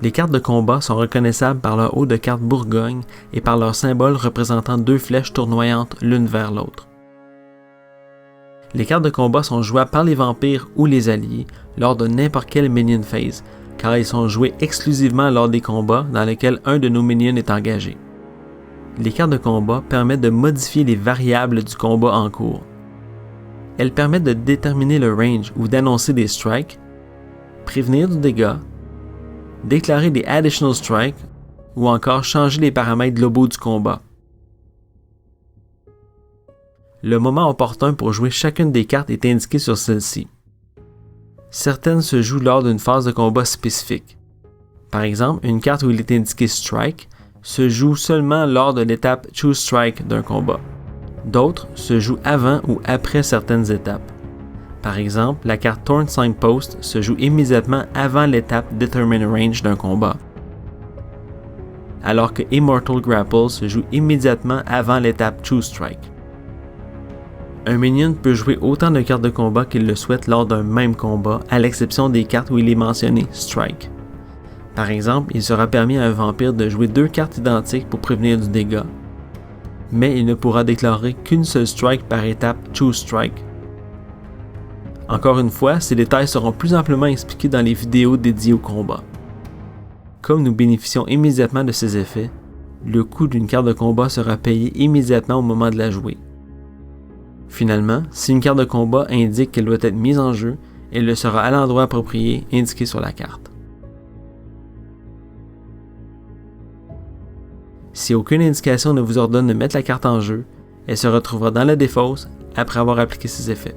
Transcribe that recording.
Les cartes de combat sont reconnaissables par leur haut de carte Bourgogne et par leur symbole représentant deux flèches tournoyantes l'une vers l'autre. Les cartes de combat sont jouables par les vampires ou les alliés lors de n'importe quelle minion phase, car ils sont joués exclusivement lors des combats dans lesquels un de nos minions est engagé. Les cartes de combat permettent de modifier les variables du combat en cours. Elles permettent de déterminer le range ou d'annoncer des strikes, prévenir du dégât, déclarer des additional strikes ou encore changer les paramètres globaux du combat. Le moment opportun pour jouer chacune des cartes est indiqué sur celle-ci. Certaines se jouent lors d'une phase de combat spécifique. Par exemple, une carte où il est indiqué Strike se joue seulement lors de l'étape Choose Strike d'un combat. D'autres se jouent avant ou après certaines étapes. Par exemple, la carte Torn Signpost se joue immédiatement avant l'étape Determine Range d'un combat, alors que Immortal Grapple se joue immédiatement avant l'étape Choose Strike. Un minion peut jouer autant de cartes de combat qu'il le souhaite lors d'un même combat, à l'exception des cartes où il est mentionné Strike. Par exemple, il sera permis à un vampire de jouer 2 cartes identiques pour prévenir du dégât, mais il ne pourra déclarer qu'une seule strike par étape Choose Strike. Encore une fois, ces détails seront plus amplement expliqués dans les vidéos dédiées au combat. Comme nous bénéficions immédiatement de ces effets, le coût d'une carte de combat sera payé immédiatement au moment de la jouer. Finalement, si une carte de combat indique qu'elle doit être mise en jeu, elle le sera à l'endroit approprié indiqué sur la carte. Si aucune indication ne vous ordonne de mettre la carte en jeu, elle se retrouvera dans la défausse après avoir appliqué ses effets.